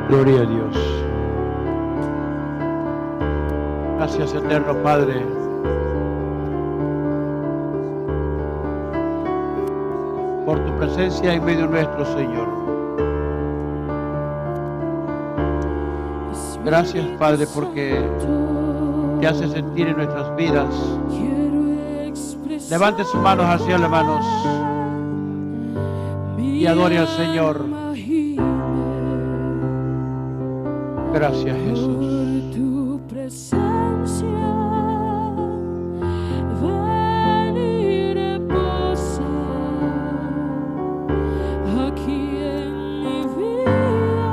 Gloria a Dios. Gracias, eterno Padre, por tu presencia en medio nuestro, Señor. Gracias, Padre, porque te hace sentir en nuestras vidas. Levante sus manos al cielo, hermanos, y adore al Señor. Gracias, Jesús. Por tu presencia, ven y reposa aquí en mi vida.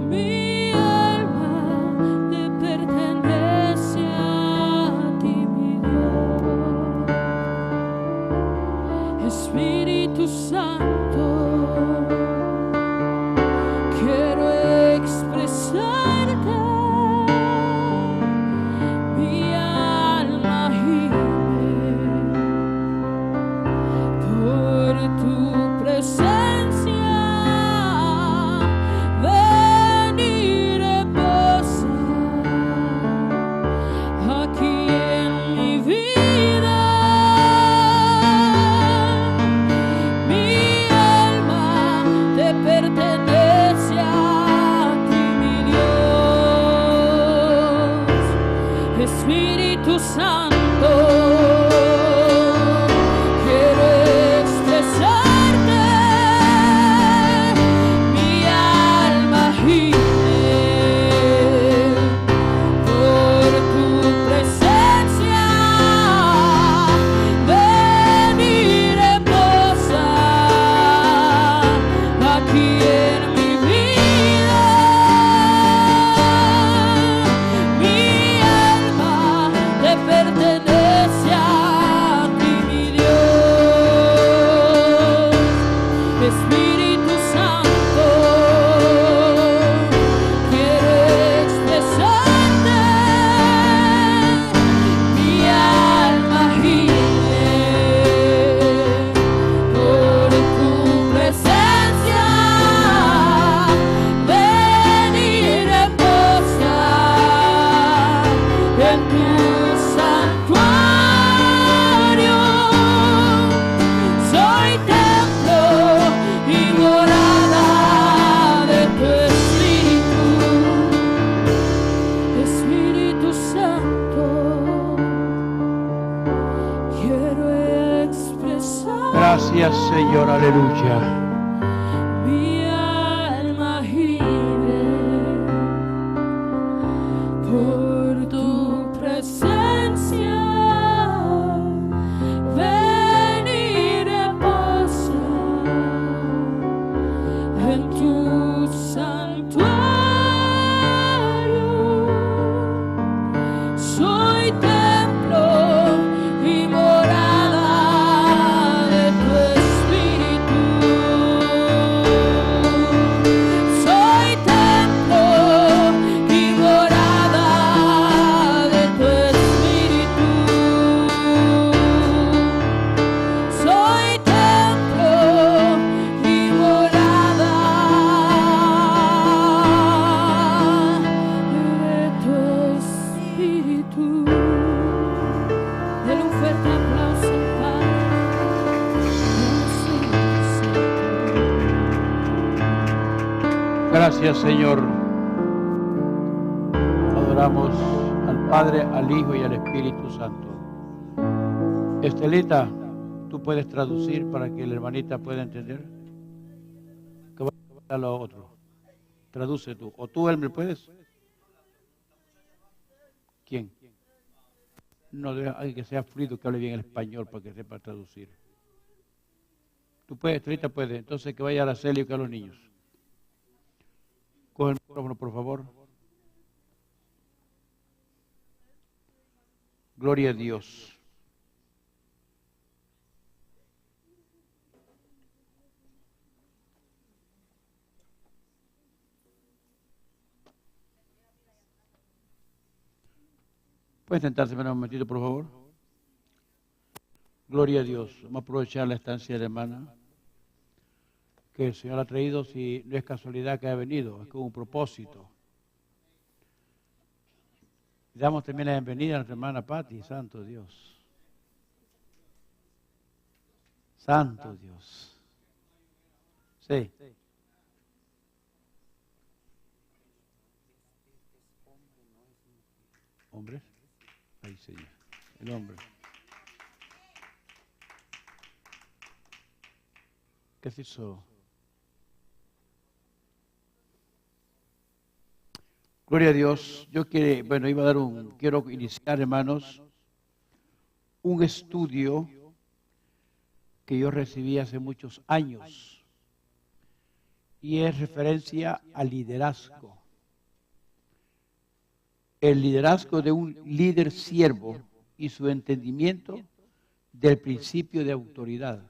Mi alma te pertenece a ti, mi Dios. Espíritu Santo, sweet. Espíritu Santo, quiero expresarte, mi alma gime por tu presencia. Ven y reposa aquí en mi vida. Mi alma te pertenece a ti, mi Dios. Espíritu Santo, quiero expresarte, mi alma gime por tu presencia. Ven y reposa en tu santuario. Soy templo y morada de tu Espíritu. Espíritu Santo, quiero expresar. Gracias, Señor, aleluya. Mi alma gime por tu presencia. Ven y reposa en tu santuario. Soy templo y morada de tu Espíritu. Soy templo y morada de tu Espíritu. Soy templo y morada de tu Espíritu. Denle un fuerte aplauso al Padre. Gracias, Señor. Adoramos al Padre, al Hijo y al Espíritu Santo. Estelita, ¿tú puedes traducir para que la hermanita pueda entender? Que va a lo otro. Traduce tú. ¿O tú, Elmer, puedes? ¿Quién? No, hay que sea fluido, que hable bien el español para que sepa traducir. Tú puedes, Estelita puede. Entonces que vaya a Araceli y que a los niños. Coge el micrófono, por favor. Gloria a Dios. ¿Pueden sentarse un momentito, por favor? Gloria a Dios. Vamos a aprovechar la estancia de la hermana que el Señor ha traído, si no es casualidad que ha venido, es con un propósito. Le damos también la bienvenida a nuestra hermana Patti, santo Dios. Santo Dios. Sí. ¿Hombres? Ay, Señor. El hombre. ¿Qué se hizo? Gloria a Dios. Yo quiero iniciar, hermanos, un estudio que yo recibí hace muchos años y es referencia al liderazgo. El liderazgo de un líder siervo y su entendimiento del principio de autoridad.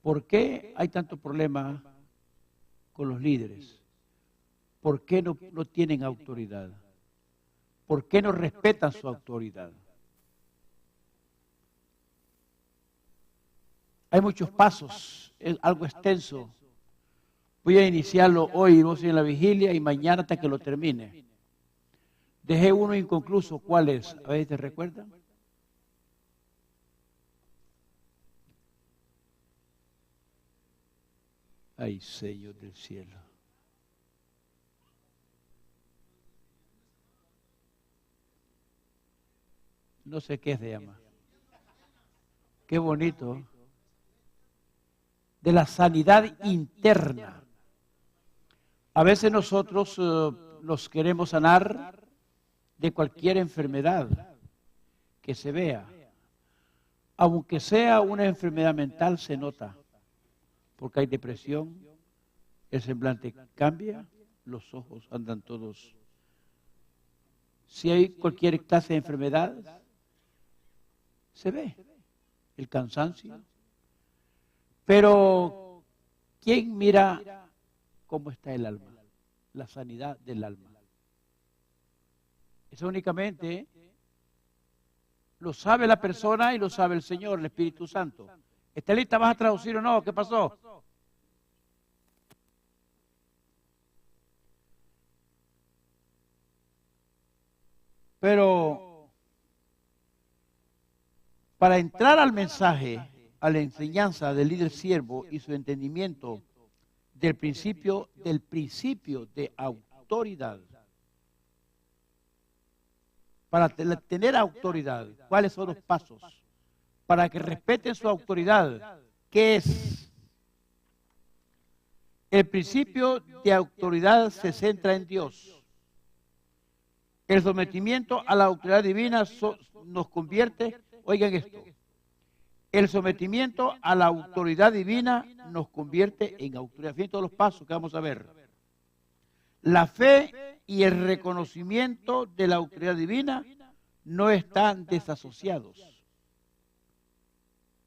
¿Por qué hay tanto problema con los líderes? ¿Por qué no tienen autoridad? ¿Por qué no respetan su autoridad? Hay muchos pasos, es algo extenso. Voy a iniciarlo hoy, no sé, en la vigilia y mañana hasta que lo termine. Dejé uno inconcluso. ¿Cuál es? A ver, ¿te recuerdan? Ay, Señor del cielo. no sé qué se llama. Qué bonito. De la sanidad interna. A veces nosotros nos queremos sanar de cualquier enfermedad que se vea. Aunque sea una enfermedad mental, se nota. Porque hay depresión, el semblante cambia, los ojos andan todos. Si hay cualquier clase de enfermedad, se ve el cansancio. Pero, ¿quién mira cómo está el alma? La sanidad del alma. Eso únicamente lo sabe la persona y lo sabe el Señor, el Espíritu Santo. ¿Estelita, vas a traducir o no? ¿Qué pasó? Pero para entrar al mensaje, a la enseñanza del líder siervo y su entendimiento del principio de autoridad. Para tener autoridad, ¿cuáles son los pasos? Para que respeten su autoridad, ¿qué es? El principio de autoridad se centra en Dios. El sometimiento a la autoridad divina nos convierte, oigan esto, el sometimiento a la autoridad divina nos convierte en autoridad. Fíjense todos los pasos que vamos a ver. La fe y el reconocimiento de la autoridad divina no están desasociados.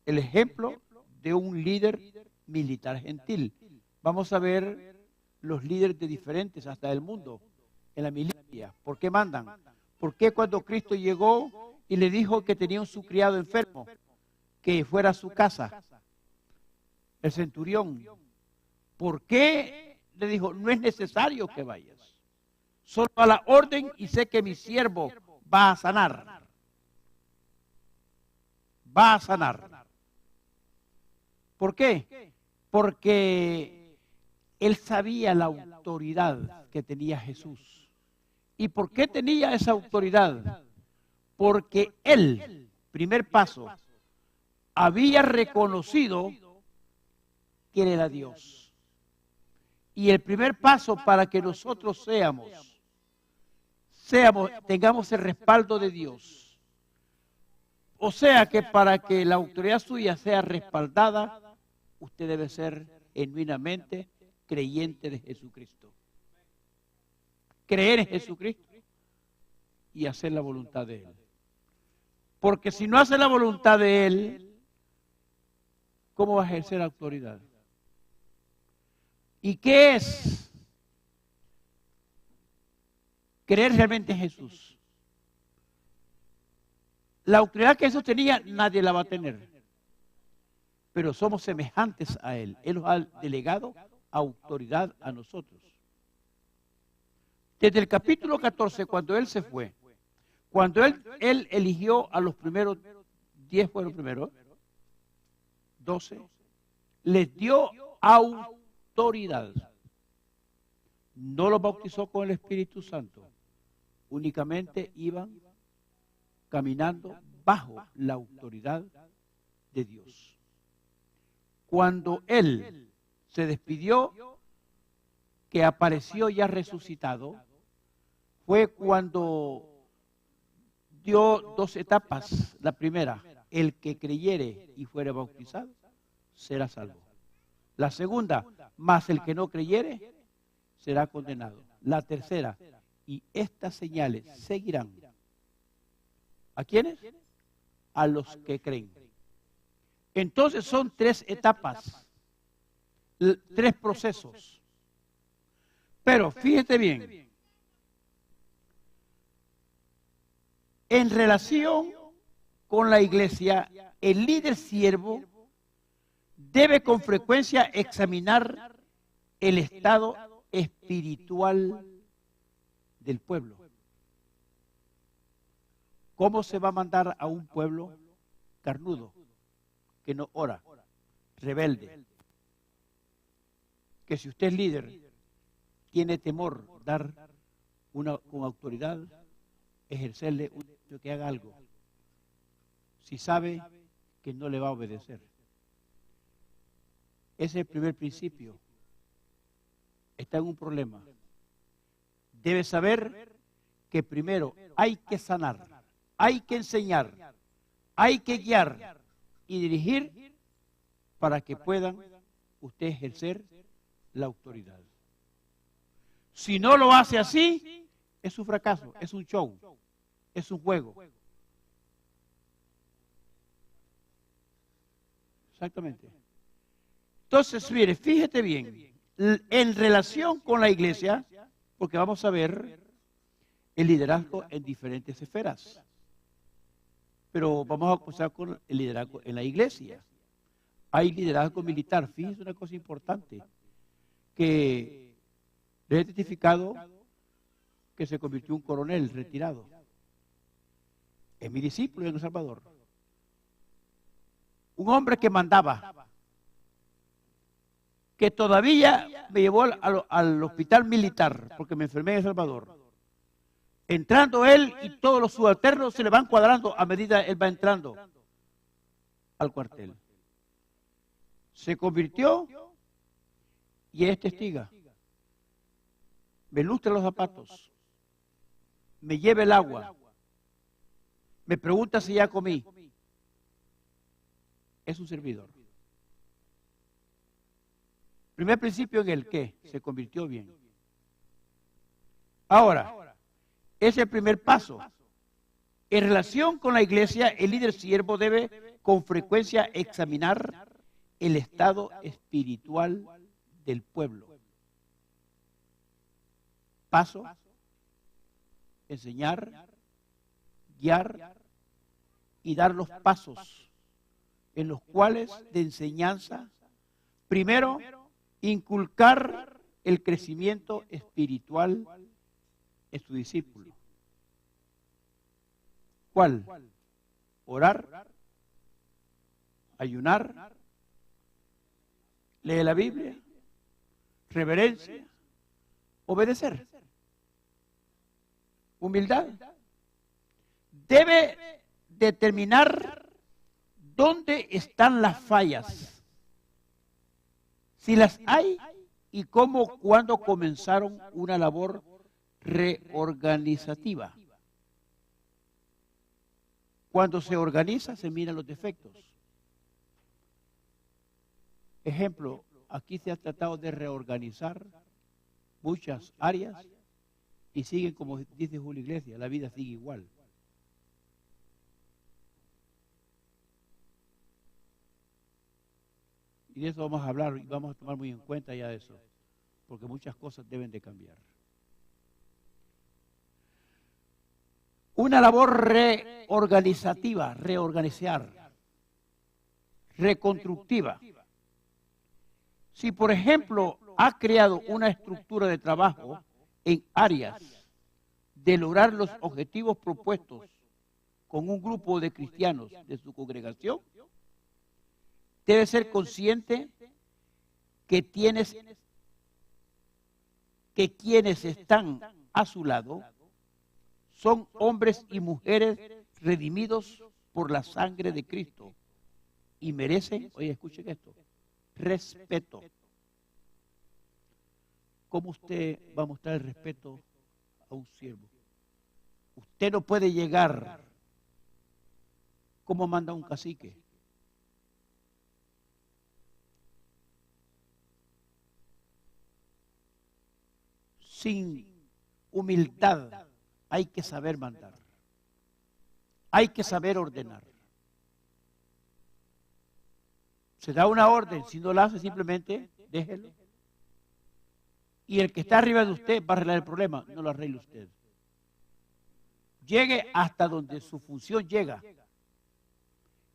El ejemplo de un líder militar gentil. Vamos a ver los líderes de diferentes hasta del mundo en la milicia. ¿Por qué mandan? ¿Por qué cuando Cristo llegó y le dijo que tenía un su criado enfermo, que fuera a su casa? El centurión. ¿Por qué le dijo? No es necesario que vayas. Solo a la orden y sé que mi siervo va a sanar. Va a sanar. ¿Por qué? Porque él sabía la autoridad que tenía Jesús. ¿Y por qué tenía esa autoridad? Porque él, primer paso, había reconocido que él era Dios. Y el primer paso para que nosotros tengamos el respaldo de Dios. O sea que para que la autoridad suya sea respaldada, usted debe ser genuinamente creyente de Jesucristo. Creer en Jesucristo y hacer la voluntad de Él. Porque si no hace la voluntad de Él, ¿cómo va a ejercer la autoridad? ¿Y qué es creer realmente en Jesús? La autoridad que Jesús tenía, nadie la va a tener. Pero somos semejantes a Él. Él nos ha delegado autoridad a nosotros. Desde el capítulo 14, cuando Él se fue, cuando Él eligió a los primeros, 10 fueron primeros, 12, les dio autoridad. No los bautizó con el Espíritu Santo. Únicamente iban caminando bajo la autoridad de Dios. Cuando Él se despidió, que apareció ya resucitado, fue cuando dio 2 etapas. La primera, el que creyere y fuere bautizado, será salvo. La segunda, más el que no creyere, será condenado. La tercera, y estas señales seguirán. ¿A quiénes? A los que creen. Entonces son 3 etapas, 3 procesos. Pero fíjate bien, en relación con la iglesia, el líder siervo debe con frecuencia examinar el estado espiritual del pueblo. ¿Cómo se va a mandar a un pueblo carnudo, que no ora, rebelde? Que si usted es líder, tiene temor dar con autoridad, ejercerle que haga algo. si sabe que no le va a obedecer? Ese es el primer principio. Está en un problema. Debe saber que primero hay que sanar, hay que enseñar, hay que guiar y dirigir para que puedan ustedes ejercer la autoridad. Si no lo hace así, es un fracaso, es un show, es un juego. Exactamente. Entonces, mire, fíjate bien, en relación con la iglesia, porque vamos a ver el liderazgo en diferentes esferas. Pero vamos a comenzar con el liderazgo en la iglesia. Hay liderazgo militar. Fíjense una cosa importante, que le he testificado que se convirtió en un coronel retirado. Es mi discípulo en El Salvador. Un hombre que mandaba, que todavía me llevó al hospital militar, porque me enfermé en El Salvador. Entrando él y todos los subalternos se le van cuadrando a medida que él va entrando al cuartel. Se convirtió y es testiga. Me lustra los zapatos, me lleva el agua, me pregunta si ya comí. Es un servidor. Primer principio en el que se convirtió bien. Ahora, es el primer paso. En relación con la iglesia, el líder siervo debe con frecuencia examinar el estado espiritual del pueblo. Paso, enseñar, guiar y dar los pasos en los cuales de enseñanza, primero, inculcar el crecimiento espiritual en su discípulo. ¿Cuál? Orar, ayunar, leer la Biblia, reverencia, obedecer, humildad. Debe determinar dónde están las fallas, si las hay y cómo, cuándo comenzaron una labor reorganizativa. Cuando se organiza, se miran los defectos. Ejemplo, aquí se ha tratado de reorganizar muchas áreas y siguen, como dice Julio Iglesias, la vida sigue igual. Y de eso vamos a hablar y vamos a tomar muy en cuenta ya eso, porque muchas cosas deben de cambiar. Una labor reorganizativa, reorganizar, reconstructiva. Si, por ejemplo, ha creado una estructura de trabajo en áreas de lograr los objetivos propuestos con un grupo de cristianos de su congregación, debe ser consciente que quienes están a su lado son hombres y mujeres redimidos por la sangre de Cristo y merecen, oye, escuchen esto, respeto. ¿Cómo usted va a mostrar el respeto a un siervo? Usted no puede llegar como manda un cacique. Sin humildad hay que saber mandar. Hay que saber ordenar. Se da una orden, si no la hace simplemente déjelo. Y el que está arriba de usted va a arreglar el problema, no lo arregle usted. Llegue hasta donde su función llega.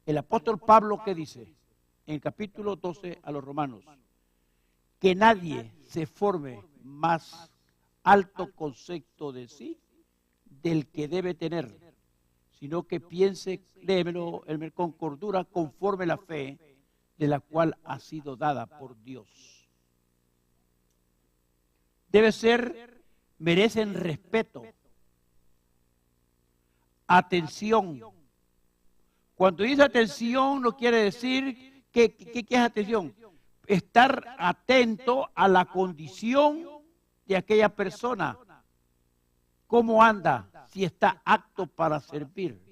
El apóstol Pablo, ¿qué dice? En el capítulo 12 a los Romanos, que nadie se forme más alto concepto de sí del que debe tener, sino que piense, léemelo, con cordura, conforme la fe de la cual ha sido dada por Dios. Debe ser, merecen respeto, atención, Cuando dice atención, no quiere decir ¿qué es atención? Estar atento a la condición de aquella persona. ¿Cómo anda? Si está apto para servir.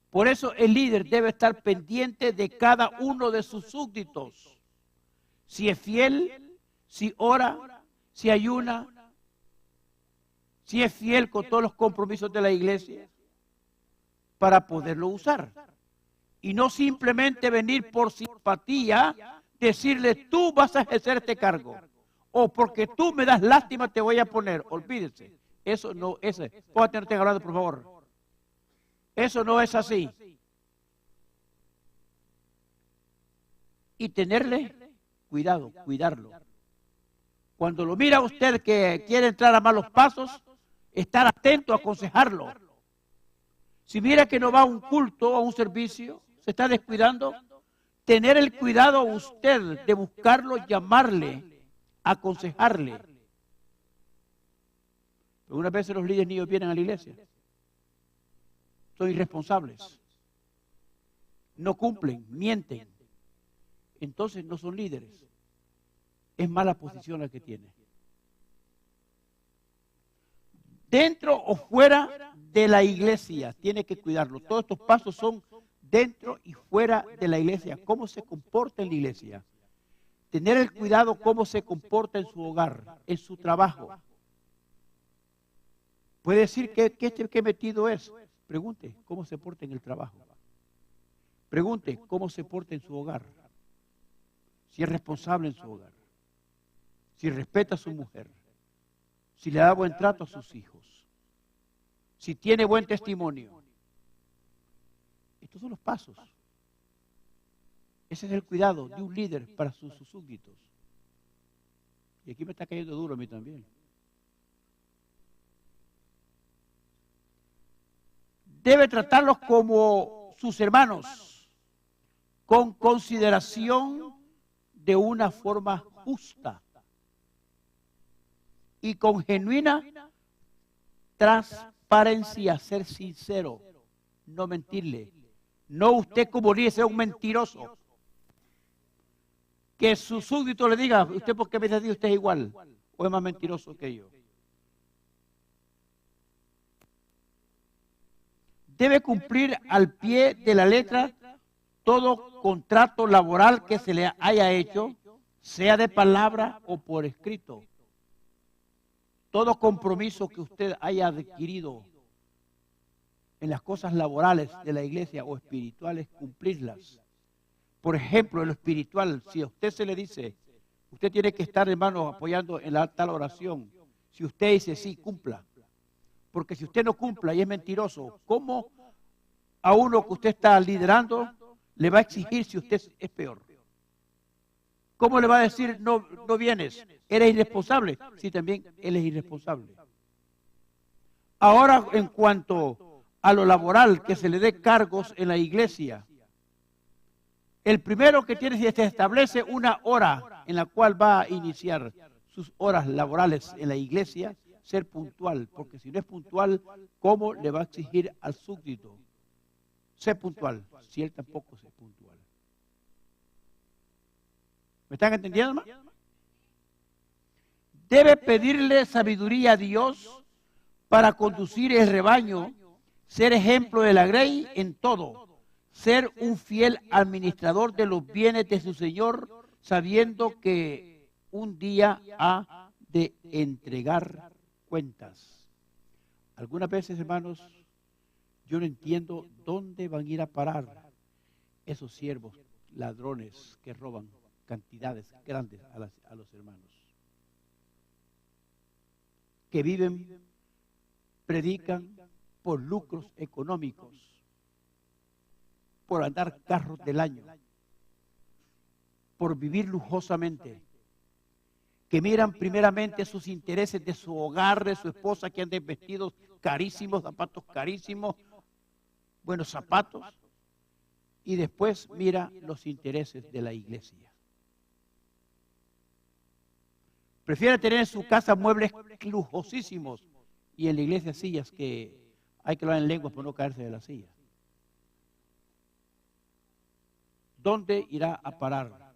Por eso el líder debe estar pendiente de cada uno de sus súbditos. Si es fiel, si ora, si ayuna, si es fiel con todos los compromisos de la iglesia, para poderlo usar. Y no simplemente venir por simpatía, decirle tú vas a ejercer este cargo. O porque tú me das lástima te voy a poner. Olvídese. Eso no es. Póngate, no estén hablando, por favor. Eso no es así. Y tenerle cuidado, cuidarlo. Cuando lo mira usted que quiere entrar a malos pasos, estar atento a aconsejarlo. Si mira que no va a un culto, a un servicio, se está descuidando, tener el cuidado usted de buscarlo, llamarle, aconsejarle. Algunas veces los líderes niños vienen a la iglesia. Son irresponsables. No cumplen, mienten. Entonces no son líderes. Es mala posición la que tiene. Dentro o fuera de la iglesia, tiene que cuidarlo. Todos estos pasos son dentro y fuera de la iglesia. ¿Cómo se comporta en la iglesia? Tener el cuidado cómo se comporta en su hogar, en su trabajo. Puede decir qué metido es. Pregunte cómo se porta en el trabajo. Pregunte cómo se porta en su hogar. Si es responsable en su hogar. Si respeta a su mujer. Si le da buen trato a sus hijos. Si tiene buen testimonio. Estos son los pasos. Ese es el cuidado de un líder para sus súbditos. Y aquí me está cayendo duro a mí también. Debe tratarlos como sus hermanos, con consideración de una forma justa y con genuina transparencia, ser sincero, no mentirle. No usted como líder sea un mentiroso. Que su súbdito le diga, ¿usted por qué me dice usted es igual? ¿O es más mentiroso que yo? Debe cumplir al pie de la letra todo contrato laboral que se le haya hecho, sea de palabra o por escrito. Todo compromiso que usted haya adquirido en las cosas laborales de la iglesia o espirituales, cumplirlas. Por ejemplo, en lo espiritual, si a usted se le dice, usted tiene que estar, hermano, apoyando en la tal oración. Si usted dice sí, cumpla. Porque si usted no cumpla y es mentiroso, ¿cómo a uno que usted está liderando le va a exigir si usted es peor? ¿Cómo le va a decir no vienes? ¿Eres irresponsable? Sí, también él es irresponsable. Ahora, en cuanto a lo laboral, que se le dé cargos en la iglesia, el primero que tiene, si se establece una hora en la cual va a iniciar sus horas laborales en la iglesia, ser puntual, porque si no es puntual, ¿cómo le va a exigir al súbdito? Ser puntual, si él tampoco es puntual. ¿Me están entendiendo, hermano? Debe pedirle sabiduría a Dios para conducir el rebaño, ser ejemplo de la grey en todo, ser un fiel administrador de los bienes de su Señor, sabiendo que un día ha de entregar cuentas. Algunas veces, hermanos, yo no entiendo dónde van a ir a parar esos siervos ladrones que roban cantidades grandes a los hermanos. Que viven, predican por lucros económicos, por andar carros del año, por vivir lujosamente, que miran primeramente sus intereses de su hogar, de su esposa, que anden vestidos carísimos, zapatos carísimos, buenos zapatos, y después mira los intereses de la iglesia. Prefiere tener en su casa muebles lujosísimos y en la iglesia sillas que hay que hablar en lenguas por no caerse de la silla. ¿dónde irá a parar?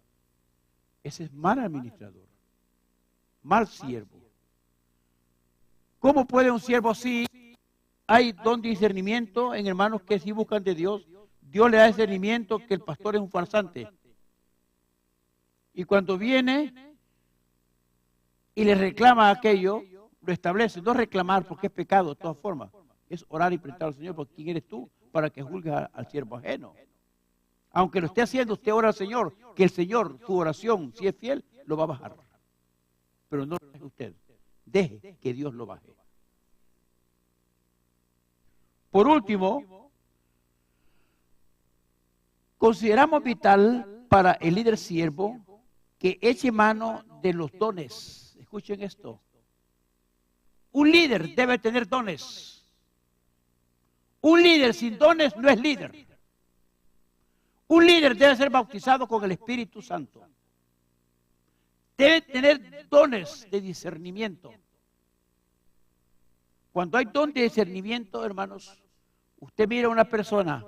Ese es mal administrador, mal siervo. ¿Cómo puede un siervo así? Hay don de discernimiento en hermanos que sí buscan de Dios. Dios le da discernimiento que el pastor es un farsante. Y cuando viene y le reclama aquello, lo establece. No reclamar porque es pecado de todas formas. Es orar y preguntar al Señor, porque ¿quién eres tú para que juzgues al siervo ajeno? Aunque lo esté haciendo, usted ora al Señor, que el Señor, su oración, si es fiel, lo va a bajar. Pero no lo deje usted. Deje que Dios lo baje. Por último, consideramos vital para el líder siervo que eche mano de los dones. Escuchen esto. Un líder debe tener dones. Un líder sin dones no es líder. Un líder debe ser bautizado con el Espíritu Santo. Debe tener dones de discernimiento. Cuando hay don de discernimiento, hermanos, usted mira a una persona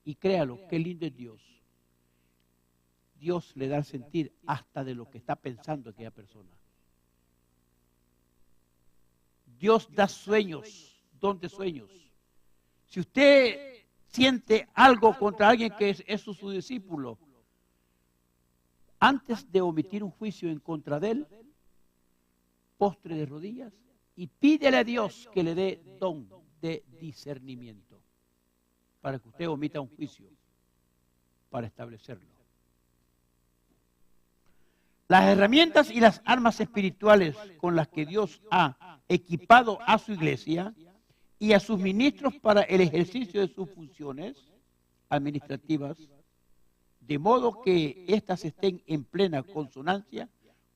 y créalo, qué lindo es Dios. Dios le da el sentir hasta de lo que está pensando aquella persona. Dios da sueños, don de sueños. Si usted siente algo contra alguien que es su discípulo, antes de omitir un juicio en contra de él, postre de rodillas y pídele a Dios que le dé don de discernimiento para que usted omita un juicio para establecerlo. Las herramientas y las armas espirituales con las que Dios ha equipado a su iglesia y a sus ministros para el ejercicio de sus funciones administrativas, de modo que éstas estén en plena consonancia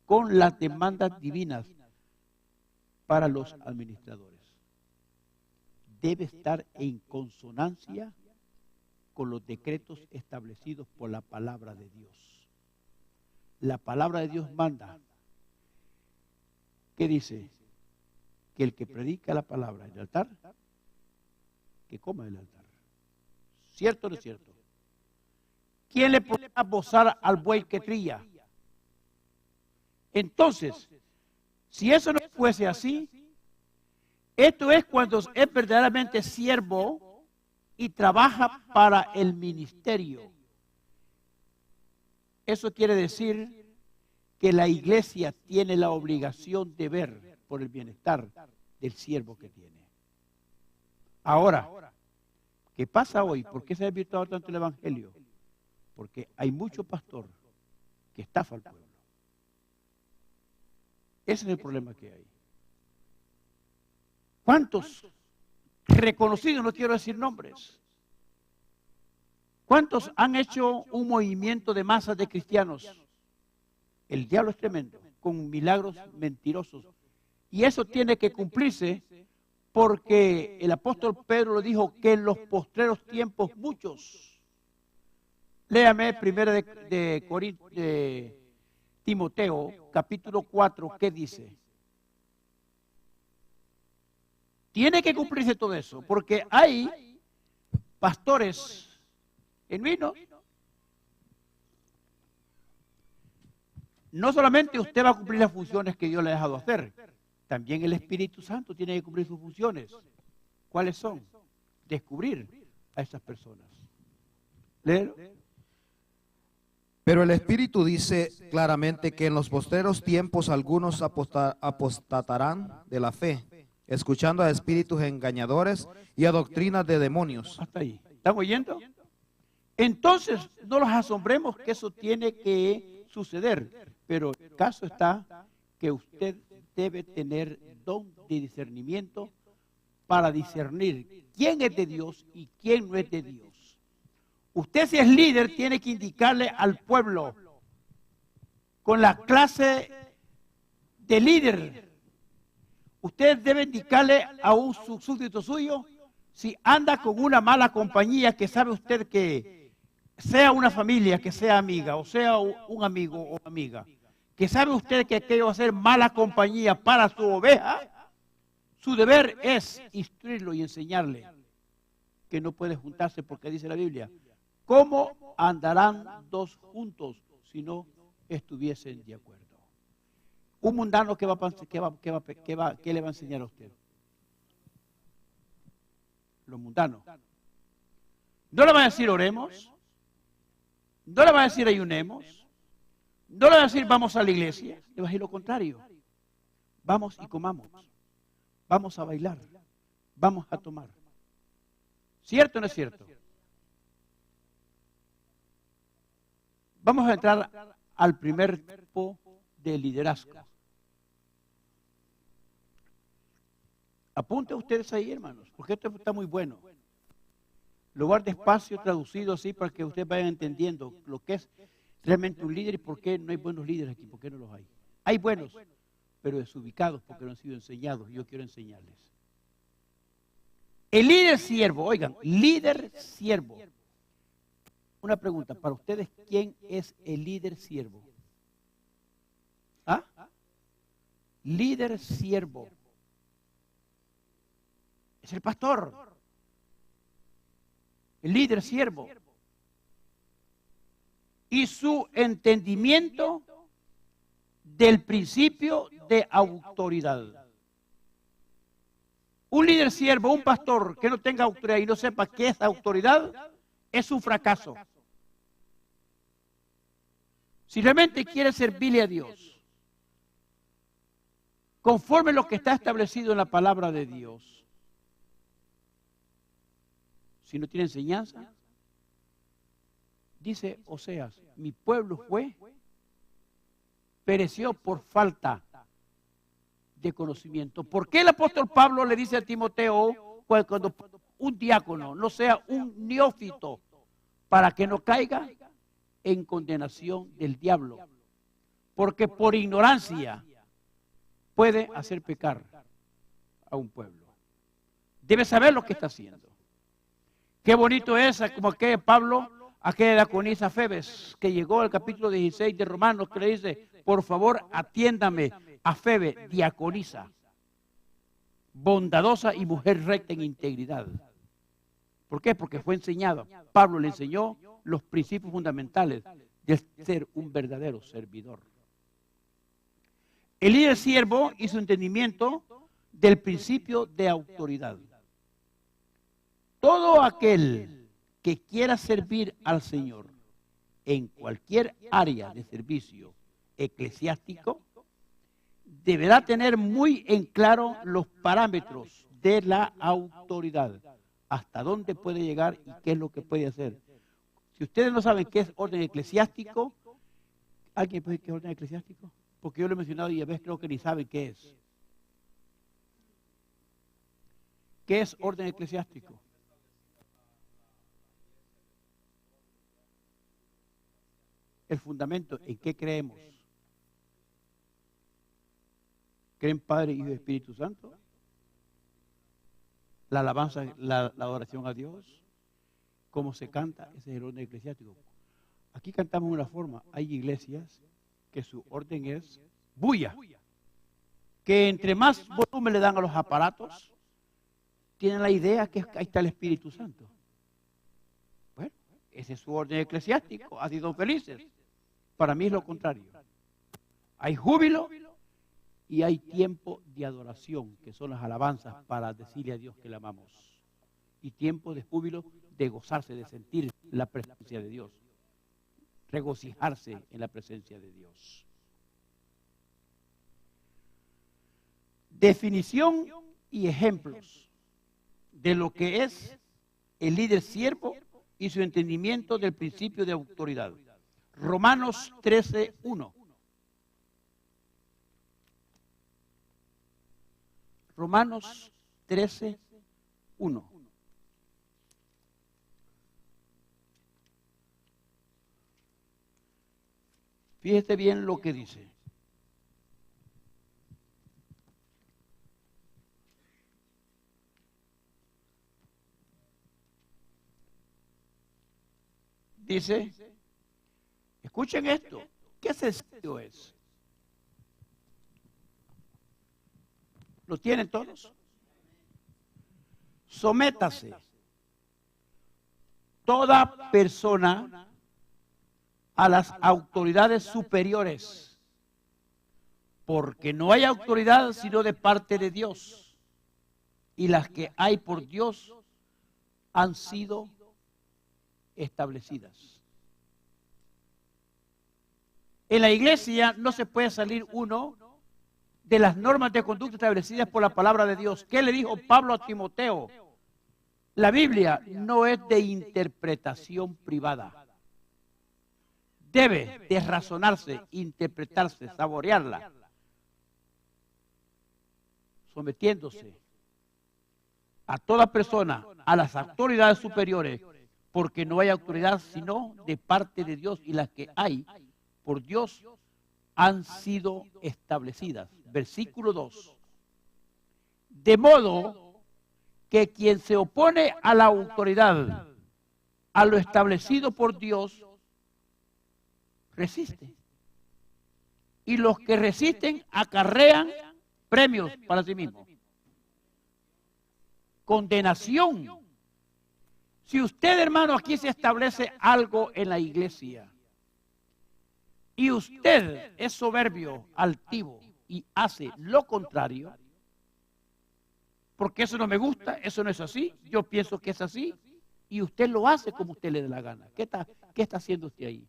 con las demandas divinas para los administradores. Debe estar en consonancia con los decretos establecidos por la palabra de Dios. La palabra de Dios manda. ¿Qué dice? Que el que predica la palabra en el altar, que coma del altar. ¿Cierto o no es cierto? ¿Quién le podrá bozar al buey que trilla? Entonces, si eso no fuese así, esto es cuando es verdaderamente siervo y trabaja para el ministerio. Eso quiere decir que la iglesia tiene la obligación de ver por el bienestar del siervo que tiene. Ahora, ¿qué pasa hoy? ¿Por qué se ha desvirtuado tanto el evangelio? Porque hay mucho pastor que estafa al pueblo. Ese es el problema que hay. ¿Cuántos reconocidos, no quiero decir nombres, cuántos han hecho un movimiento de masas de cristianos? El diablo es tremendo, con milagros mentirosos. Y eso tiene que cumplirse porque el apóstol Pedro lo dijo que en los postreros tiempos muchos. Léame primero de Timoteo, capítulo 4, ¿qué dice? Tiene que cumplirse todo eso, porque hay pastores genuinos. No solamente usted va a cumplir las funciones que Dios le ha dejado hacer, también el Espíritu Santo tiene que cumplir sus funciones. ¿Cuáles son? Descubrir a esas personas. ¿Léelo? Pero el Espíritu dice claramente que en los postreros tiempos algunos apostatarán de la fe, escuchando a espíritus engañadores y a doctrinas de demonios. Hasta ahí. ¿Están oyendo? Entonces, no nos asombremos que eso tiene que suceder, pero el caso está que usted debe tener don de discernimiento para discernir quién es de Dios y quién no es de Dios. Usted, si es líder, tiene que indicarle al pueblo con la clase de líder. Usted debe indicarle a un súbdito suyo si anda con una mala compañía, que sabe usted que sea una familia, que sea amiga, o sea un amigo o amiga, que sabe usted que aquello va a ser mala compañía para su oveja. Su deber es instruirlo y enseñarle que no puede juntarse, porque dice la Biblia, ¿cómo andarán dos juntos si no estuviesen de acuerdo? Un mundano, ¿qué le va a enseñar a usted? Los mundanos. No le va a decir oremos, no le va a decir ayunemos, no le va a decir vamos a la iglesia, le va a decir lo contrario. Vamos y comamos, vamos a bailar, vamos a tomar. ¿Cierto o no es cierto? Vamos a entrar al primer tipo de liderazgo. Apunten ustedes ahí, hermanos, porque esto está muy bueno. Lo guardo despacio, traducido así, para que ustedes vayan entendiendo lo que es realmente un líder y por qué no hay buenos líderes aquí, por qué no los hay. Hay buenos, pero desubicados porque no han sido enseñados. Yo quiero enseñarles. El líder siervo, oigan, líder siervo. Una pregunta, para ustedes, ¿quién es el líder siervo? ¿Ah? Líder siervo. Es el pastor. El líder siervo. Y su entendimiento del principio de autoridad. Un líder siervo, un pastor que no tenga autoridad y no sepa qué es autoridad, es un fracaso. Si realmente quiere servirle a Dios, conforme a lo que está establecido en la palabra de Dios, si no tiene enseñanza, dice Oseas, mi pueblo pereció por falta de conocimiento. ¿Por qué el apóstol Pablo le dice a Timoteo, cuando un diácono no sea un neófito, para que no caiga en condenación del diablo? Porque por ignorancia puede hacer pecar a un pueblo. Debe saber lo que está haciendo. Qué bonito es, como que Pablo, aquella diaconisa Febes, que llegó al capítulo 16 de Romanos, que le dice, por favor, atiéndame a Febe, diaconisa, bondadosa y mujer recta en integridad. ¿Por qué? Porque fue enseñada. Pablo le enseñó los principios fundamentales de ser un verdadero servidor. El líder siervo y su entendimiento del principio de autoridad. Todo aquel que quiera servir al Señor en cualquier área de servicio eclesiástico deberá tener muy en claro los parámetros de la autoridad, hasta dónde puede llegar y qué es lo que puede hacer. Si ustedes no saben qué es orden eclesiástico, ¿alguien puede decir qué es orden eclesiástico? Porque yo lo he mencionado y a veces creo que ni saben qué es. ¿Qué es orden eclesiástico? El fundamento, ¿en qué creemos? ¿Creen Padre, Hijo y Espíritu Santo? La alabanza, la adoración a Dios, cómo se canta, ese es el orden eclesiástico. Aquí cantamos de una forma, hay iglesias que su orden es bulla, que entre más volumen le dan a los aparatos, tienen la idea que ahí está el Espíritu Santo. Bueno, ese es su orden eclesiástico, ha sido felices. Para mí es lo contrario. Hay júbilo y hay tiempo de adoración, que son las alabanzas para decirle a Dios que le amamos. Y tiempo de júbilo, de gozarse, de sentir la presencia de Dios. Regocijarse en la presencia de Dios. Definición y ejemplos de lo que es el líder siervo y su entendimiento del principio de autoridad. Romanos 13:1. Romanos 13:1. Fíjate bien lo que dice. Dice, escuchen esto, qué sencillo es. ¿Lo tienen todos? Sométase toda persona a las autoridades superiores, porque no hay autoridad sino de parte de Dios, y las que hay por Dios han sido establecidas. En la iglesia no se puede salir uno de las normas de conducta establecidas por la palabra de Dios. ¿Qué le dijo Pablo a Timoteo? La Biblia no es de interpretación privada. Debe de razonarse, interpretarse, saborearla, sometiéndose a toda persona, a las autoridades superiores, porque no hay autoridad sino de parte de Dios, y las que hay por Dios han sido establecidas. Versículo 2. De modo que quien se opone a la autoridad, a lo establecido por Dios, resiste. Y los que resisten acarrean premios para sí mismos. Condenación. Si usted, hermano, aquí se establece algo en la iglesia y usted es soberbio, altivo y hace lo contrario, porque eso no me gusta, eso no es así, yo pienso que es así, y usted lo hace como usted le dé la gana. ¿Qué está haciendo usted ahí?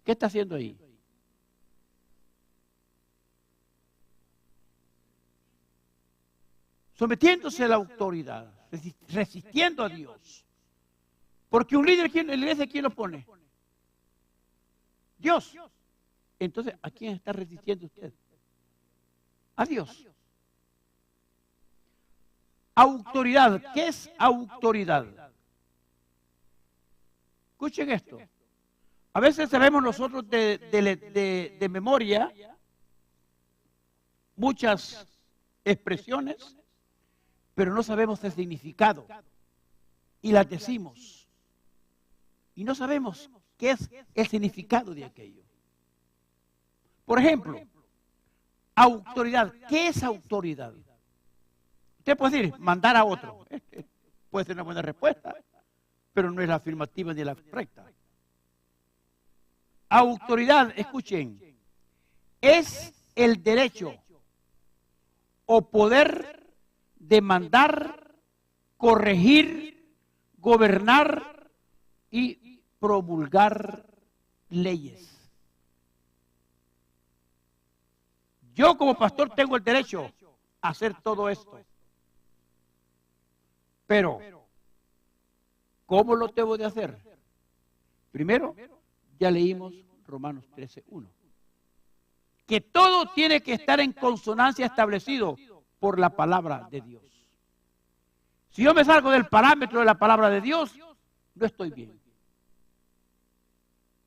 ¿Qué está haciendo ahí? Sometiéndose a la autoridad, resistiendo a Dios. Porque un líder en la iglesia, ¿quién lo pone? Dios. Entonces, ¿a quién está resistiendo usted? A Dios. Autoridad. ¿Qué es autoridad? Escuchen esto. A veces sabemos nosotros de memoria muchas expresiones, pero no sabemos el significado. Y las decimos. Y no sabemos qué es el significado de aquello. Por ejemplo, autoridad. ¿Qué es autoridad? Usted puede decir, mandar a otro. Puede ser una buena respuesta, pero no es la afirmativa ni la correcta. Autoridad, escuchen, es el derecho o poder de mandar, corregir, gobernar y promulgar leyes. Yo como pastor tengo el derecho a hacer todo esto. Pero, ¿cómo lo debo de hacer? Primero, ya leímos Romanos 13:1. Que todo tiene que estar en consonancia establecido por la palabra de Dios. Si yo me salgo del parámetro de la palabra de Dios, no estoy bien.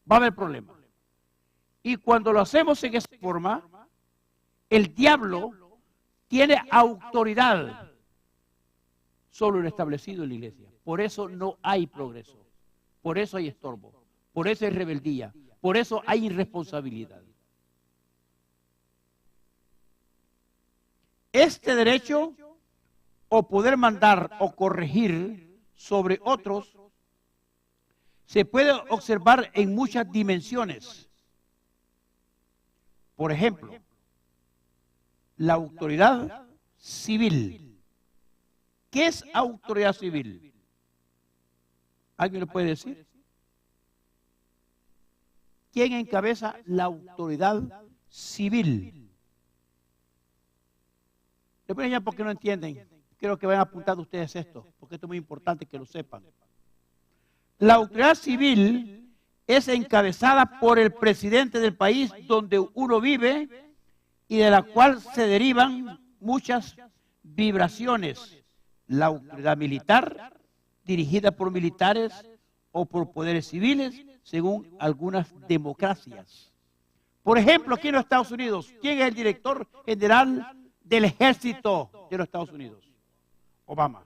Va a haber problema. Y cuando lo hacemos en esa forma, el diablo tiene autoridad sobre lo establecido en la iglesia. Por eso no hay progreso. Por eso hay estorbo. Por eso hay rebeldía. Por eso hay irresponsabilidad. Este derecho o poder mandar o corregir sobre otros se puede observar en muchas dimensiones. Por ejemplo, la autoridad civil. ¿Qué es autoridad civil? ¿Alguien lo puede decir? ¿Quién encabeza la autoridad civil? Después ya porque no entienden. Quiero que vayan apuntando ustedes esto, porque esto es muy importante que lo sepan. La autoridad civil es encabezada por el presidente del país donde uno vive y de la cual se derivan muchas vibraciones. La autoridad militar, dirigida por militares o por poderes civiles, según algunas democracias. Por ejemplo, aquí en los Estados Unidos, ¿quién es el director general del ejército de los Estados Unidos? Obama.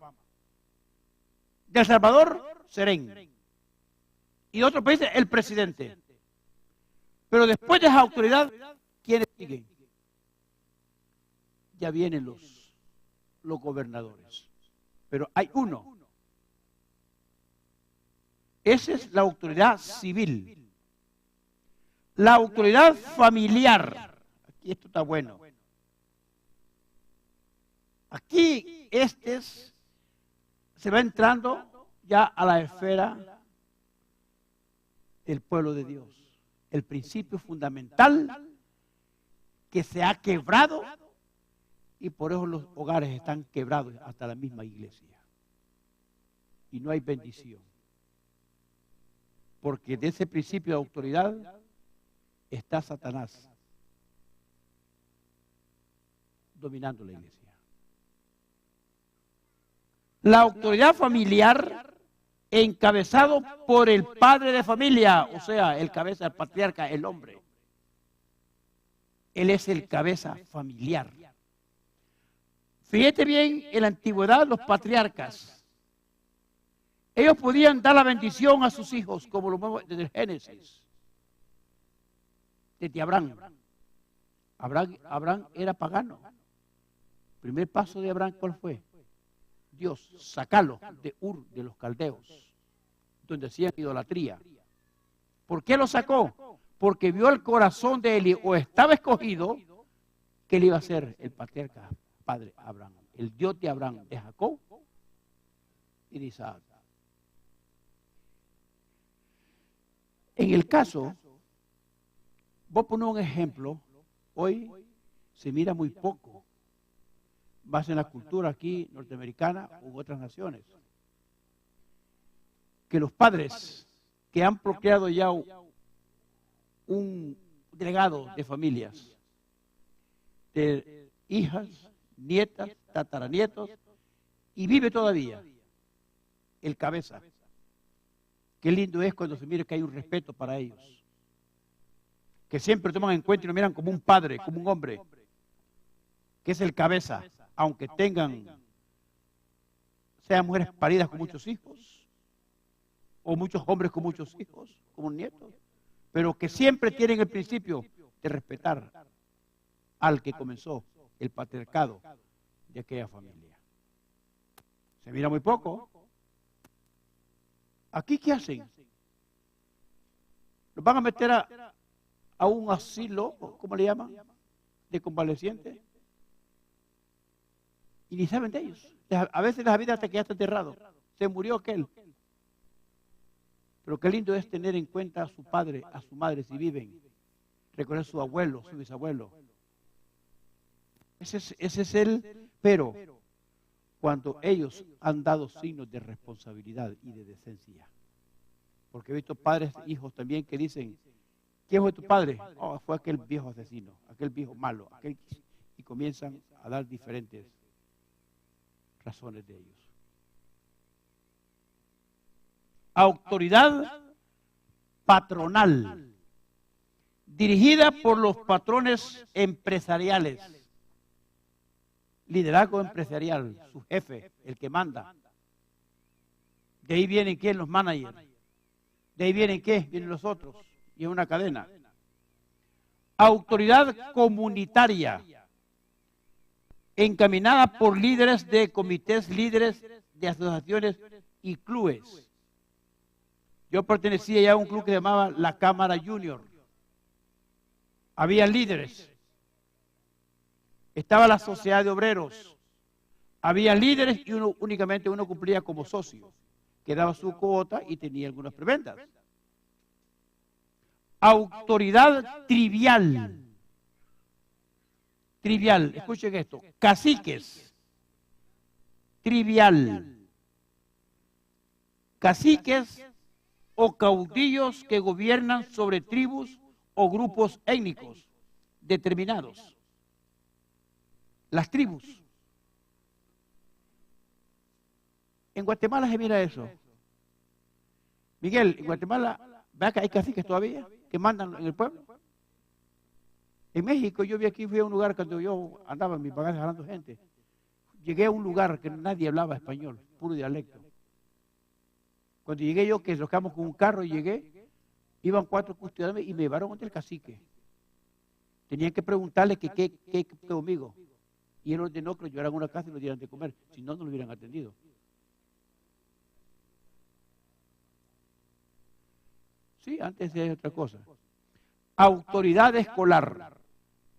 De El Salvador, Serén. Y de otros países, el presidente. Pero después de esa autoridad, ¿quiénes siguen? Ya vienen los gobernadores. Pero hay uno Esa es la autoridad civil. La autoridad familiar. Aquí esto está bueno. Aquí se va entrando ya a la esfera del pueblo de Dios. El principio fundamental que se ha quebrado y por eso los hogares están quebrados hasta la misma iglesia. Y no hay bendición. Porque de ese principio de autoridad está Satanás dominando la iglesia. La autoridad familiar encabezado por el padre de familia, o sea, el cabeza, el patriarca, el hombre. Él es el cabeza familiar. Fíjate bien, en la antigüedad los patriarcas, ellos podían dar la bendición a sus hijos, como lo vemos desde el Génesis, desde Abraham. Abraham era pagano. El primer paso de Abraham, ¿cuál fue? Dios, sacalo de Ur de los caldeos, donde hacían idolatría. ¿Por qué lo sacó? Porque vio el corazón de él, o estaba escogido, que él iba a ser el patriarca, padre Abraham, el Dios de Abraham, de Jacob y de Isaac. En el caso, voy a poner un ejemplo, hoy se mira muy poco, más en la cultura aquí norteamericana u otras naciones, que los padres que han procreado ya un delegado de familias, de hijas, nietas, tataranietos, y vive todavía el cabeza. Qué lindo es cuando se mira que hay un respeto para ellos, que siempre toman en cuenta y lo miran como un padre, como un hombre, que es el cabeza, aunque sean mujeres paridas con muchos hijos, o muchos hombres con muchos hijos, como nietos, pero que siempre tienen el principio de respetar al que comenzó el patriarcado de aquella familia. Se mira muy poco. ¿Aquí qué hacen? ¿Los van a meter a un asilo, ¿cómo le llaman? De convalecientes. Y ni saben de ellos. A veces la vida hasta que ya está enterrado. Se murió aquel. Pero qué lindo es tener en cuenta a su padre, a su madre, si viven. Recordar a su abuelo, su bisabuelo. Ese es el, pero cuando ellos han dado signos de responsabilidad y de decencia. Porque he visto padres, hijos también que dicen, ¿quién fue tu padre? Oh, fue aquel viejo asesino, aquel viejo malo, y comienzan a dar diferentes razones de ellos. Autoridad patronal, dirigida por los patrones empresariales. Liderazgo empresarial, su jefe, el que manda. De ahí vienen ¿quién? Los managers. De ahí vienen ¿qué? Vienen los otros. Y es una cadena. Autoridad comunitaria, encaminada por líderes de comités, líderes de asociaciones y clubes. Yo pertenecía ya a un club que se llamaba la Cámara Junior. Había líderes. Estaba la sociedad de obreros. Había líderes y únicamente uno cumplía como socio, que daba su cuota y tenía algunas prebendas. Autoridad trivial. Trivial, escuchen esto. Caciques. Trivial. Caciques o caudillos que gobiernan sobre tribus o grupos étnicos determinados. Las tribus. En Guatemala se mira eso. Miguel, en Guatemala, ¿vea que hay caciques todavía que mandan en el pueblo? En México, yo fui a un lugar cuando yo andaba en mi bagaje jalando gente. Llegué a un lugar que nadie hablaba español, puro dialecto. Cuando llegué yo, que nos quedamos con un carro y llegué, iban 4 custodianos y me llevaron ante el cacique. Tenían que preguntarle qué conmigo. Y él ordenó que lo llevaran a una casa y lo dieran de comer. Si no, no lo hubieran atendido. Sí, antes de otra cosa. Autoridad escolar,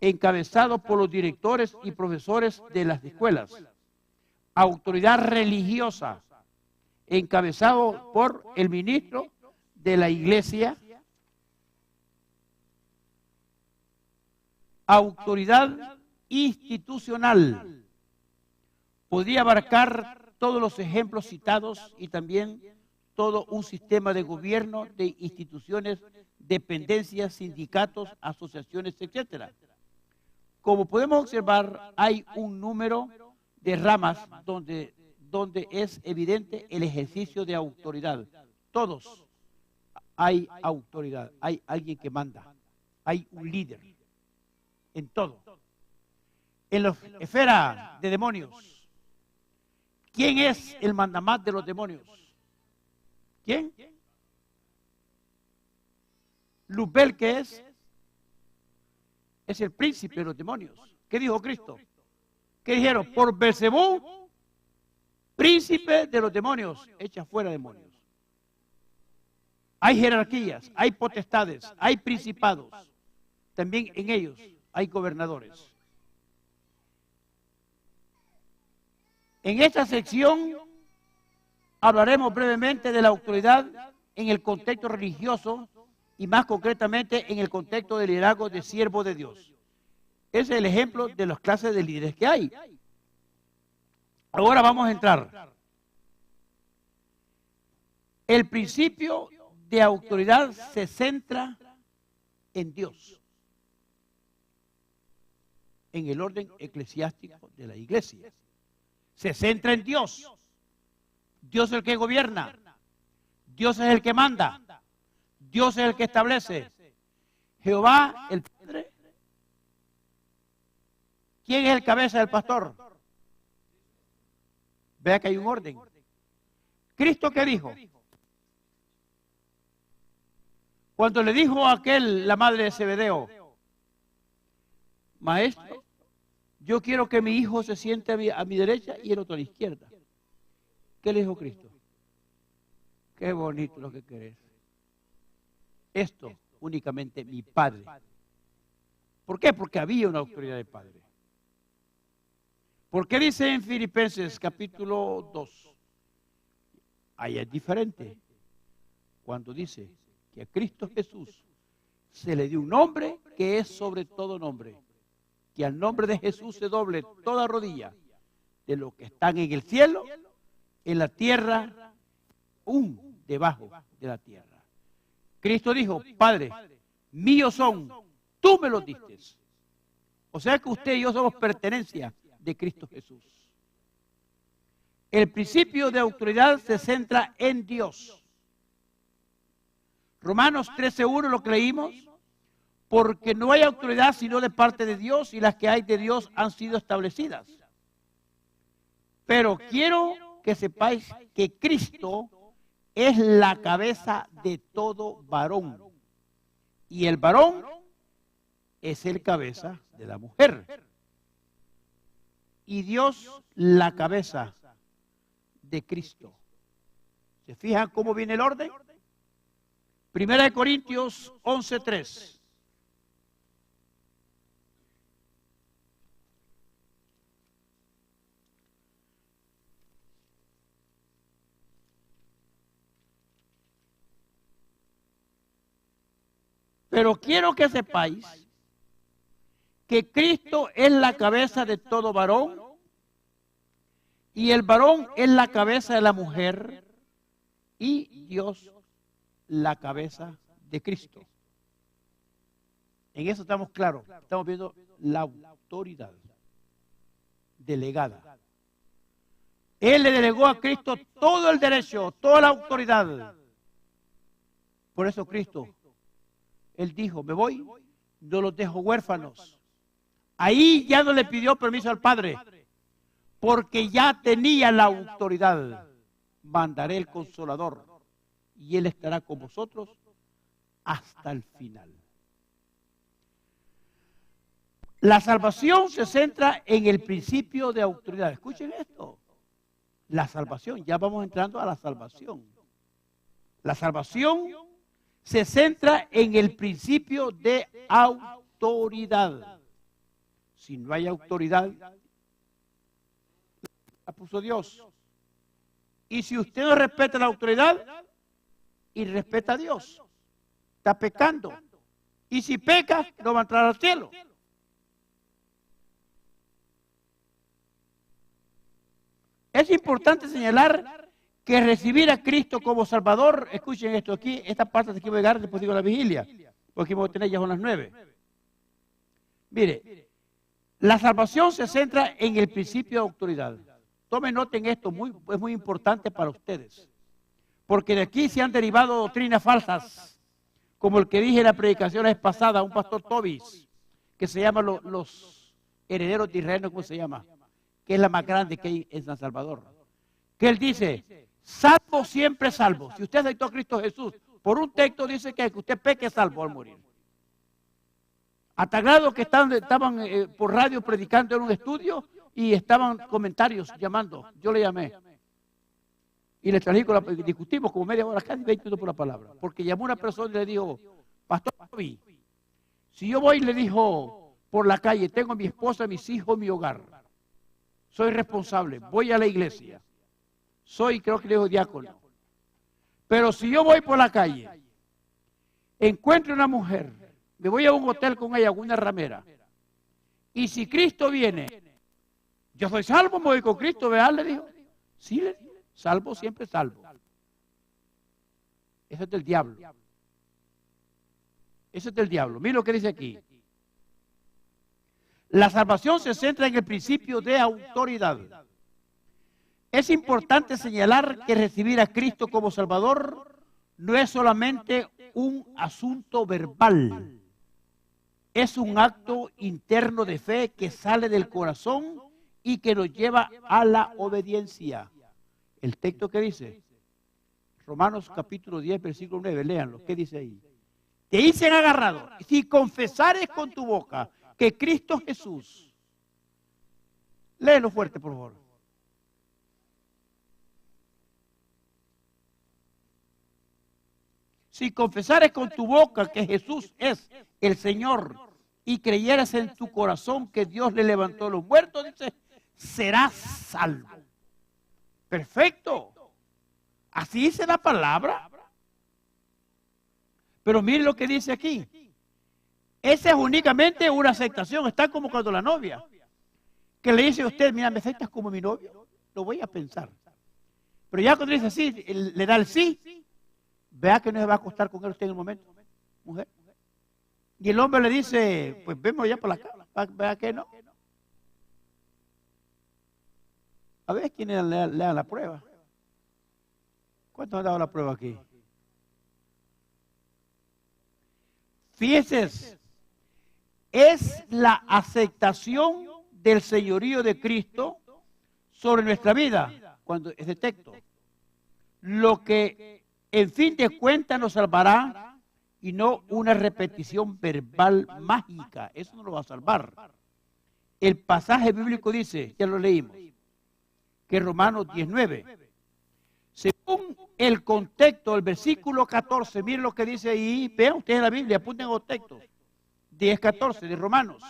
encabezado por los directores y profesores de las escuelas. Autoridad religiosa, encabezado por el ministro de la iglesia. Autoridad institucional, podría abarcar todos los ejemplos citados y también todo un sistema de gobierno, de instituciones, dependencias, sindicatos, asociaciones, etcétera. Como podemos observar, hay un número de ramas donde es evidente el ejercicio de autoridad. Todos hay autoridad, hay alguien que manda, hay un líder en todo. En la esfera de demonios, ¿quién es el mandamás de los demonios? ¿Quién? Luzbel, ¿qué es? Es el príncipe de los demonios. ¿Qué dijo Cristo? ¿Qué dijeron? Por Beelzebú, príncipe de los demonios, echa fuera demonios. Hay jerarquías, hay potestades, hay principados. También en ellos hay gobernadores. En esta sección hablaremos brevemente de la autoridad en el contexto religioso y más concretamente en el contexto del liderazgo de siervo de Dios. Ese es el ejemplo de las clases de líderes que hay. Ahora vamos a entrar. El principio de autoridad se centra en Dios, en el orden eclesiástico de la iglesia. Se centra en Dios. Dios es el que gobierna. Dios es el que manda. Dios es el que establece. Jehová, el Padre. ¿Quién es el cabeza del pastor? Vea que hay un orden. ¿Cristo qué dijo? Cuando le dijo a la madre de Zebedeo, maestro, yo quiero que mi hijo se siente a mi derecha y el otro a la izquierda. ¿Qué le dijo Cristo? Qué bonito lo que querés. Esto únicamente mi Padre. ¿Por qué? Porque había una autoridad de Padre. ¿Por qué dice en Filipenses capítulo 2? Ahí es diferente. Cuando dice que a Cristo Jesús se le dio un nombre que es sobre todo nombre. Que al nombre de Jesús se doble toda rodilla de los que están en el cielo, en la tierra, debajo de la tierra. Cristo dijo, Padre, míos son, tú me los diste. O sea que usted y yo somos pertenencia de Cristo Jesús. El principio de autoridad se centra en Dios. Romanos 13:1 lo que leímos, porque no hay autoridad sino de parte de Dios y las que hay de Dios han sido establecidas. Pero quiero que sepáis que Cristo es la cabeza de todo varón y el varón es el cabeza de la mujer y Dios la cabeza de Cristo. ¿Se fijan cómo viene el orden? Primera de Corintios 11:3. Pero quiero que sepáis que Cristo es la cabeza de todo varón y el varón es la cabeza de la mujer y Dios la cabeza de Cristo. En eso estamos claros. Estamos viendo la autoridad delegada. Él le delegó a Cristo todo el derecho, toda la autoridad. Por eso Cristo, Él dijo, me voy, no los dejo huérfanos. Ahí ya no le pidió permiso al Padre, porque ya tenía la autoridad. Mandaré el Consolador, y Él estará con vosotros hasta el final. La salvación se centra en el principio de autoridad. Escuchen esto. La salvación, ya vamos entrando a la salvación. La salvación se centra en el principio de autoridad. Si no hay autoridad, la puso Dios. Y si usted no respeta la autoridad y respeta a Dios, está pecando. Y si peca, no va a entrar al cielo. Es importante señalar que recibir a Cristo como Salvador, escuchen esto aquí, esta parte de aquí voy a llegar, después digo la vigilia, porque vamos a tener ya son las 9. Mire, la salvación se centra en el principio de autoridad. Tomen nota en esto, es muy importante para ustedes. Porque de aquí se han derivado doctrinas falsas, como el que dije en la predicación la vez pasada, un pastor Tobis, que se llama los herederos de Israel, ¿cómo se llama? Que es la más grande que hay en San Salvador. Que él dice, salvo siempre salvo. Si usted aceptó a Cristo Jesús, por un texto dice que usted peque salvo al morir. Hasta grado que estaban por radio predicando en un estudio y estaban comentarios llamando. Yo le llamé. Y le traje, discutimos como media hora, casi 20 minutos por la palabra. Porque llamó una persona y le dijo, Pastor Toby, si yo voy y le dijo por la calle, tengo a mi esposa, mis hijos, mi hogar, soy responsable, voy a la iglesia, soy, creo que le digo, diácono. Pero si yo voy por la calle, encuentro una mujer, me voy a un hotel con ella, una ramera, y si Cristo viene, yo soy salvo, me voy con Cristo, ¿verdad? Le dijo. Sí, le dijo, salvo, siempre salvo. Eso es del diablo. Eso es del diablo. Mira lo que dice aquí. La salvación se centra en el principio de autoridad. Es importante señalar que recibir a Cristo como Salvador no es solamente un asunto verbal. Es un acto interno de fe que sale del corazón y que nos lleva a la obediencia. El texto que dice, Romanos capítulo 10, versículo 9, léanlo, ¿qué dice ahí? Te dicen agarrado, si confesares con tu boca que Cristo Jesús, léelo fuerte por favor. Si confesares con tu boca que Jesús es el Señor y creyeras en tu corazón que Dios le levantó a los muertos, dice, serás salvo. Perfecto. Así dice la palabra. Pero miren lo que dice aquí. Esa es únicamente una aceptación. Está como cuando la novia, que le dice a usted, mira, ¿me aceptas como mi novio? Lo voy a pensar. Pero ya cuando dice así, le da el sí, vea que no se va a acostar con él usted en el momento, mujer. Y el hombre le dice, pues vemos ya por la cama, vea que no. A ver quiénes le dan la prueba. ¿Cuántos han dado la prueba aquí? Fíjense, es la aceptación del señorío de Cristo sobre nuestra vida, cuando es de texto. Lo que en fin de cuentas nos salvará y no una repetición verbal mágica. Eso no lo va a salvar. El pasaje bíblico dice, ya lo leímos, que Romanos 19, según el contexto del versículo 14, miren lo que dice ahí, vean ustedes la Biblia, apunten los textos, 10:14 de Romanos.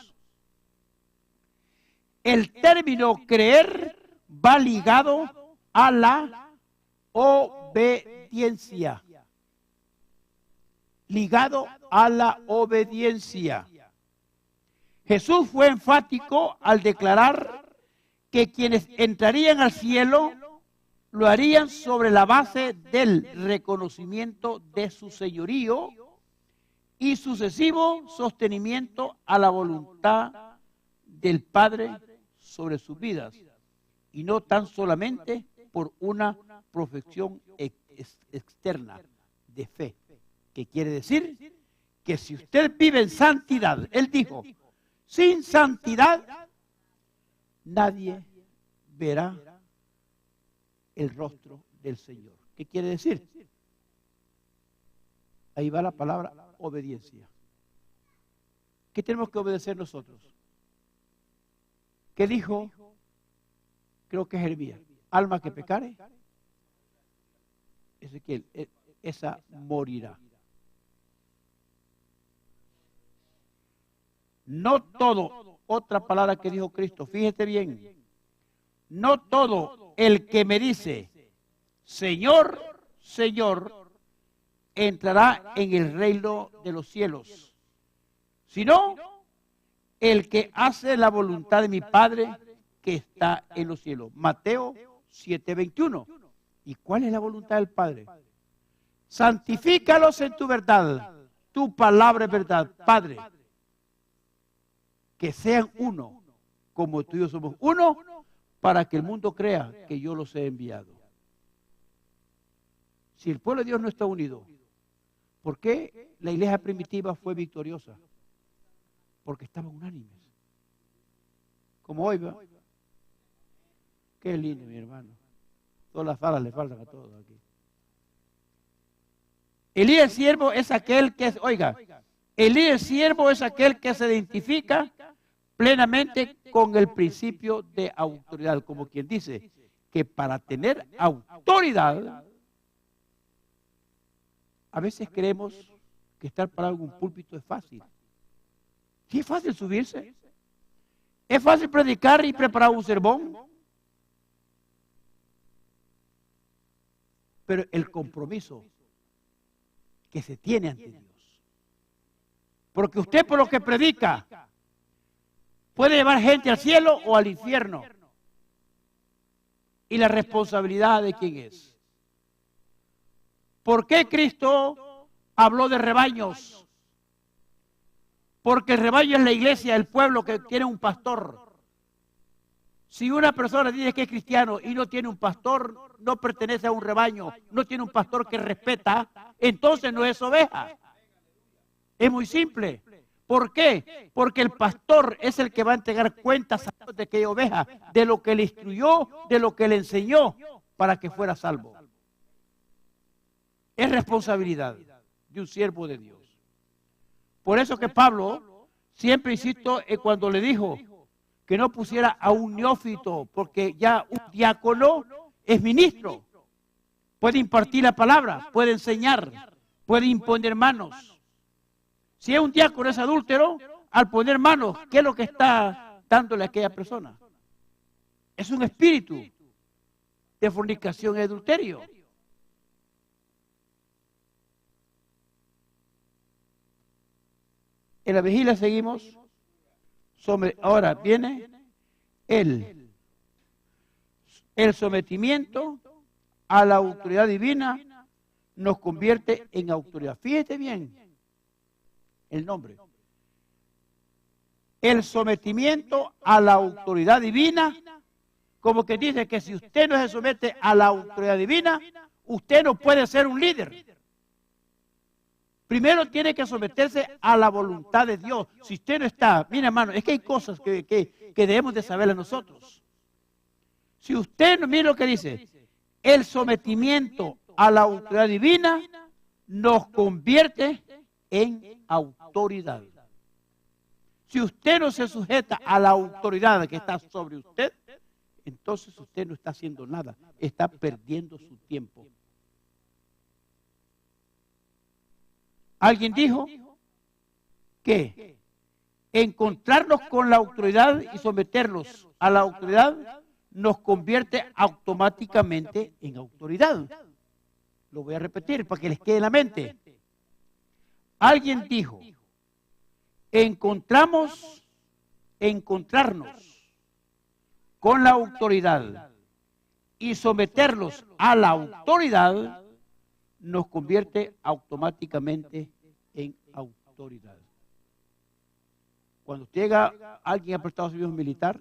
El término creer va ligado a la obediencia. Ligado a la obediencia. Jesús fue enfático al declarar que quienes entrarían al cielo lo harían sobre la base del reconocimiento de su señorío y sucesivo sostenimiento a la voluntad del Padre sobre sus vidas, y no tan solamente por una profesión externa de fe, que quiere decir que si usted vive en santidad, él dijo, sin santidad nadie verá el rostro del Señor. ¿Qué quiere decir? Ahí va la palabra obediencia. ¿Qué tenemos que obedecer nosotros? ¿Qué dijo? Creo que es Jeremías. Alma que pecare, Ezequiel, esa morirá. No todo, otra palabra que dijo Cristo, fíjate bien, no todo el que me dice, Señor, Señor, entrará en el reino de los cielos, sino el que hace la voluntad de mi Padre que está en los cielos. Mateo 7:21. ¿Y cuál es la voluntad del Padre? Santifícalos en tu verdad. Tu palabra es verdad. Padre, que sean uno, como tú y yo somos uno, para que el mundo crea que yo los he enviado. Si el pueblo de Dios no está unido, ¿por qué la iglesia primitiva fue victoriosa? Porque estaban unánimes. Como hoy, ¿va? Qué lindo, mi hermano. Todas las alas le faltan a todos aquí. El líder siervo es aquel que, el líder siervo es aquel que se identifica plenamente con el principio de autoridad, como quien dice que para tener autoridad, a veces creemos que estar parado en un púlpito es fácil. Sí, es fácil subirse. Es fácil predicar y preparar un sermón. Pero el compromiso que se tiene ante Dios. Porque usted por lo que predica puede llevar gente al cielo o al infierno. Y la responsabilidad de quién es. ¿Por qué Cristo habló de rebaños? Porque el rebaño es la iglesia, el pueblo que tiene un pastor. Si una persona dice que es cristiano y no tiene un pastor, no pertenece a un rebaño, no tiene un pastor que respeta, entonces no es oveja. Es muy simple. ¿Por qué? Porque el pastor es el que va a entregar cuentas a Dios de aquella oveja, de lo que le instruyó, de lo que le enseñó para que fuera salvo. Es responsabilidad de un siervo de Dios. Por eso que Pablo, siempre insisto, cuando le dijo que no pusiera a un neófito, porque ya un diácono es ministro, puede impartir la palabra, puede enseñar, puede imponer manos. Si es un diácono es adúltero, al poner manos, ¿qué es lo que está dándole a aquella persona? Es un espíritu de fornicación y adulterio. En la vigilia seguimos. Ahora viene el sometimiento a la autoridad divina nos convierte en autoridad. Fíjate bien el nombre. El sometimiento a la autoridad divina, como que dice que si usted no se somete a la autoridad divina, usted no puede ser un líder. Primero tiene que someterse a la voluntad de Dios. Si usted no está, mira hermano, es que hay cosas que debemos de saber a nosotros. Si usted no, mire lo que dice, el sometimiento a la autoridad divina nos convierte en autoridad. Si usted no se sujeta a la autoridad que está sobre usted, entonces usted no está haciendo nada, está perdiendo su tiempo. Alguien dijo que encontrarnos con la autoridad y someternos a la autoridad nos convierte automáticamente en autoridad. Lo voy a repetir para que les quede en la mente. Alguien dijo, encontrarnos con la autoridad y someternos a la autoridad nos convierte automáticamente en autoridad. Cuando llega alguien a prestado servicio militar,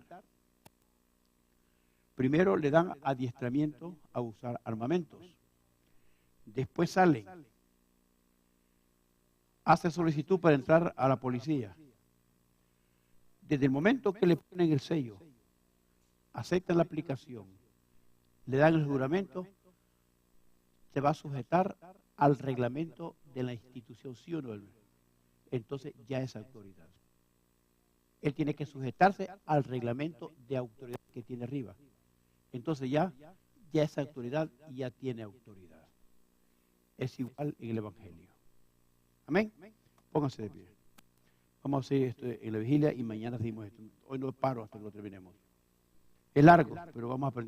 primero le dan adiestramiento a usar armamentos. Después sale, hace solicitud para entrar a la policía. Desde el momento que le ponen el sello, aceptan la aplicación, le dan el juramento, se va a sujetar al reglamento de la institución, ¿sí o no? Entonces ya es autoridad. Él tiene que sujetarse al reglamento de autoridad que tiene arriba. Entonces ya es autoridad y ya tiene autoridad. Es igual en el Evangelio. Amén. Pónganse de pie. Vamos a hacer esto en la vigilia y mañana seguimos esto. Hoy no paro hasta que lo terminemos. Es largo, pero vamos a aprender.